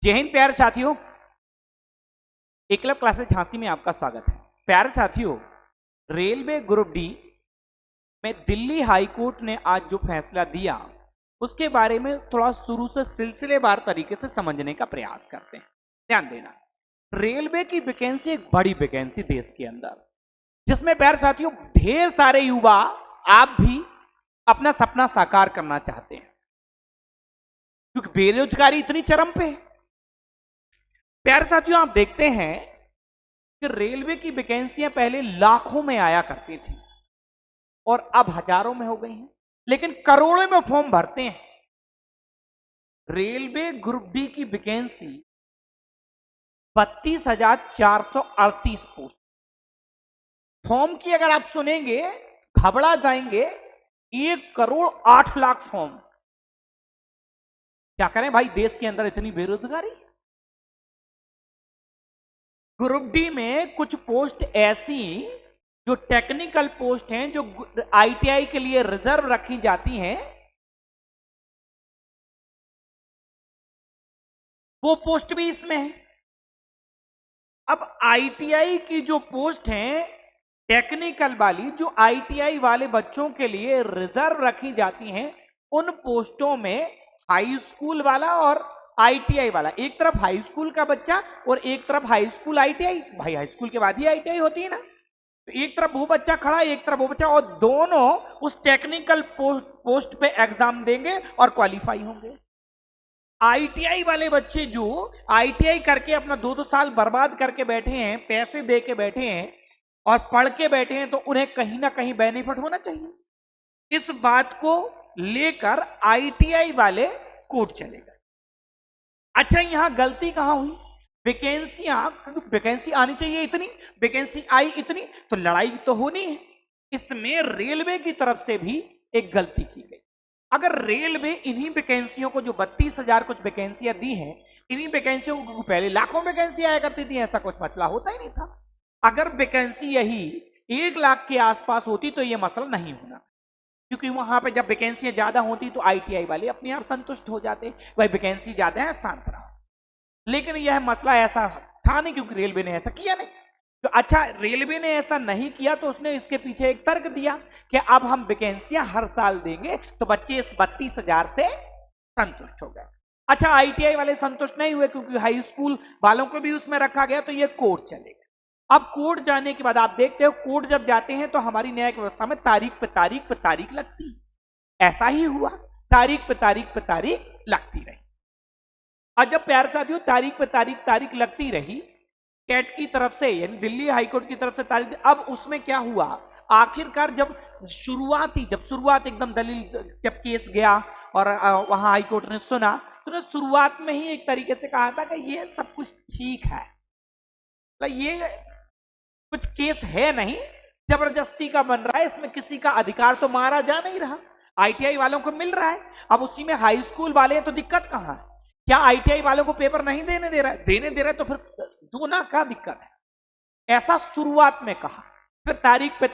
जय हिंद प्यारे साथियों, एकलव्य क्लासेस झांसी में आपका स्वागत है। प्यारे साथियों, रेलवे ग्रुप डी में दिल्ली हाई कोर्ट ने आज जो फैसला दिया उसके बारे में थोड़ा शुरू से सिलसिलेवार तरीके से समझने का प्रयास करते हैं। ध्यान देना, रेलवे की वैकेंसी एक बड़ी वैकेंसी देश के अंदर, जिसमें प्यारे साथियों ढेर सारे युवा आप भी अपना सपना साकार करना चाहते हैं, क्योंकि बेरोजगारी इतनी चरम पे है। प्यारे साथियों, आप देखते हैं कि रेलवे की वैकेंसियां पहले लाखों में आया करती थी और अब हजारों में हो गई हैं, लेकिन करोड़ों में फॉर्म भरते हैं। रेलवे ग्रुप डी की वैकेंसी 32,438 पोस्ट। फॉर्म की अगर आप सुनेंगे घबरा जाएंगे, 1,08,00,000 फॉर्म। क्या करें भाई, देश के अंदर इतनी बेरोजगारी। ग्रुप डी में कुछ पोस्ट ऐसी जो टेक्निकल पोस्ट हैं, जो आईटीआई के लिए रिजर्व रखी जाती हैं, वो पोस्ट भी इसमें है। अब आईटीआई की जो पोस्ट हैं टेक्निकल वाली, जो आईटीआई वाले बच्चों के लिए रिजर्व रखी जाती हैं, उन पोस्टों में हाई स्कूल वाला और आईटीआई वाला, एक तरफ हाई स्कूल का बच्चा और एक तरफ हाई स्कूल आईटीआई। भाई हाई स्कूल के बाद ही आईटीआई होती है ना, तो एक तरफ वो बच्चा खड़ा, एक तरफ वो बच्चा, और दोनों उस टेक्निकल पोस्ट पे एग्जाम देंगे और क्वालिफाई होंगे। आईटीआई वाले बच्चे जो आईटीआई करके अपना 2-2 साल बर्बाद करके बैठे हैं, पैसे दे के बैठे हैं और पढ़ के बैठे हैं, तो उन्हें कहीं ना कहीं बेनिफिट होना चाहिए। इस बात को लेकर आईटीआई वाले कोर्ट चले गए। अच्छा, यहां गलती कहां हुई? वैकेंसी आनी चाहिए इतनी, वैकेंसी आई इतनी, तो लड़ाई तो होनी है। इसमें रेलवे की तरफ से भी एक गलती की गई। अगर रेलवे इन्हीं वैकेंसियों को, जो 32,000 कुछ वैकेंसियां दी हैं, इन्हीं वैकेंसियों को, पहले लाखों वैकेंसी आया करती थी, ऐसा कुछ मसला होता ही नहीं था। अगर वैकेंसी यही 1,00,000 के आसपास होती तो यह मसला नहीं होना, क्योंकि वहां पे जब वैकेंसियां ज्यादा होती तो आईटीआई वाले अपने आप संतुष्ट हो जाते, भाई वैकेंसी ज्यादा है, शांत रहो। लेकिन यह मसला ऐसा था नहीं, क्योंकि रेलवे ने ऐसा किया नहीं। तो अच्छा, रेलवे ने ऐसा नहीं किया तो उसने इसके पीछे एक तर्क दिया कि अब हम वैकेंसियां हर साल देंगे तो बच्चे इस 32,000 से संतुष्ट हो गए। अच्छा, आईटीआई वाले संतुष्ट नहीं हुए, क्योंकि हाई स्कूल वालों को भी उसमें रखा गया, तो ये कोर्ट चलेगा। अब कोर्ट जाने के बाद आप देखते हो, कोर्ट जब जाते हैं तो हमारी न्यायिक व्यवस्था में तारीख पे तारीख पे तारीख लगती है। ऐसा ही हुआ, तारीख पे तारीख पे तारीख लगती रही। और जब प्यारे साथियों तारीख पे तारीख लगती रही, कैट की तरफ से, यानी दिल्ली हाईकोर्ट की तरफ से तारीख, अब उसमें क्या हुआ, आखिरकार जब शुरुआत एकदम दलील, जब केस गया और वहां हाईकोर्ट ने सुना, तो शुरुआत में ही एक तरीके से कहा था कि ये सब कुछ ठीक है, ये कुछ केस है नहीं, जबरदस्ती का बन रहा है, इसमें किसी का अधिकार तो मारा जा नहीं रहा, आईटीआई वालों को मिल रहा है। अब उसी में हाई स्कूल वाले हैं, तो दिक्कत कहां है? क्या आईटीआई वालों को पेपर नहीं देने दे रहा है? देने दे रहा है, तो फिर दोना का दिक्कत है। ऐसा शुरुआत में कहा, फिर तारीख पे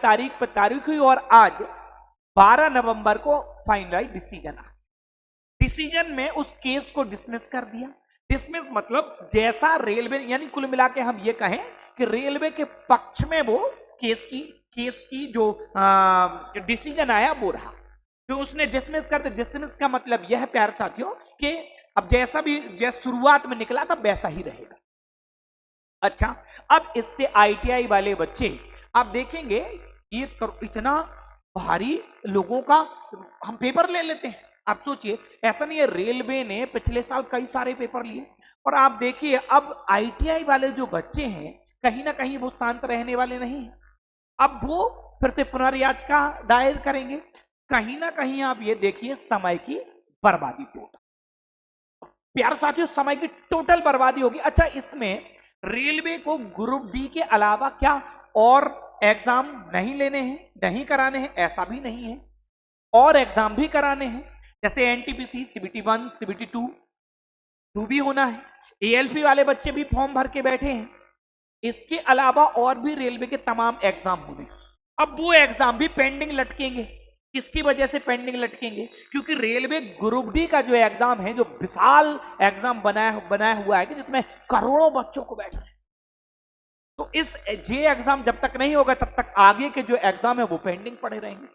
तारीख हुई, और आज 12 नवंबर को फाइनलाइज डिसीजन आया। डिसीजन में उस केस को डिसमिस कर दिया। डिसमिस मतलब जैसा रेलवे, यानी कुल मिला के हम ये कहें कि रेलवे के पक्ष में वो केस की जो डिसीजन आया वो रहा, तो उसने डिसमिस कर दिया। डिसमिस का मतलब यह है प्यारे साथियों कि अब जैसा शुरुआत में निकला था वैसा ही रहेगा। अच्छा, अब इससे आईटीआई वाले बच्चे आप देखेंगे, ये इतना भारी लोगों का हम पेपर ले लेते हैं। आप सोचिए, ऐसा नहीं है, रेलवे ने पिछले साल कई सारे पेपर लिए, और आप देखिए अब आईटीआई वाले जो बच्चे हैं, कहीं ना कहीं वो शांत रहने वाले नहीं है। अब वो फिर से पुनर्याचिका दायर करेंगे। कहीं ना कहीं आप ये देखिए, समय की बर्बादी टोटल, प्यारे साथियों समय की टोटल बर्बादी होगी। अच्छा, इसमें रेलवे को ग्रुप डी के अलावा क्या और एग्जाम नहीं लेने हैं, नहीं कराने हैं? ऐसा भी नहीं है, और एग्जाम भी कराने हैं, जैसे एनटीपीसी, सीबीटी 1, सीबीटी 2 भी होना है। एएलपी वाले बच्चे भी फॉर्म भर के बैठे हैं। इसके अलावा और भी रेलवे के तमाम एग्जाम होने, अब वो एग्जाम भी पेंडिंग लटकेंगे। किसकी वजह से पेंडिंग लटकेंगे? क्योंकि रेलवे ग्रुप डी का जो एग्जाम है, जो विशाल एग्जाम बनाया हुआ है कि जिसमें करोड़ों बच्चों को बैठना है, तो इस जे एग्जाम जब तक नहीं होगा तब तक आगे के जो एग्जाम है वो पेंडिंग पड़े रहेंगे।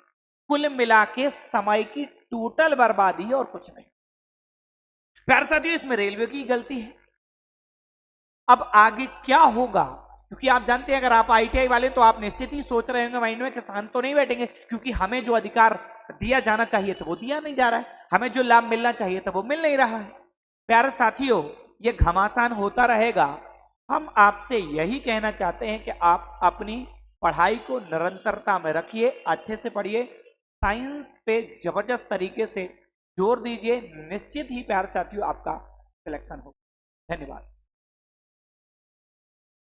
कुल मिला के समय की टोटल बर्बादी है और कुछ नहीं। प्यारे साथियों, इसमें रेलवे की गलती है। अब आगे क्या होगा? क्योंकि आप जानते हैं अगर आप आईटीआई वाले तो आप निश्चित ही सोच रहे होंगे माइंड में, किसान तो नहीं बैठेंगे क्योंकि हमें जो अधिकार दिया जाना चाहिए तो वो दिया नहीं जा रहा है, हमें जो लाभ मिलना चाहिए था वो मिल नहीं रहा है। प्यारे साथियों, ये घमासान होता रहेगा। हम आपसे यही कहना चाहते हैं कि आप अपनी पढ़ाई को निरंतरता में रखिए, अच्छे से पढ़िए, साइंस पे जबरदस्त तरीके से जोर दीजिए, निश्चित ही प्यारे साथियों आपका सिलेक्शन होगा। धन्यवाद।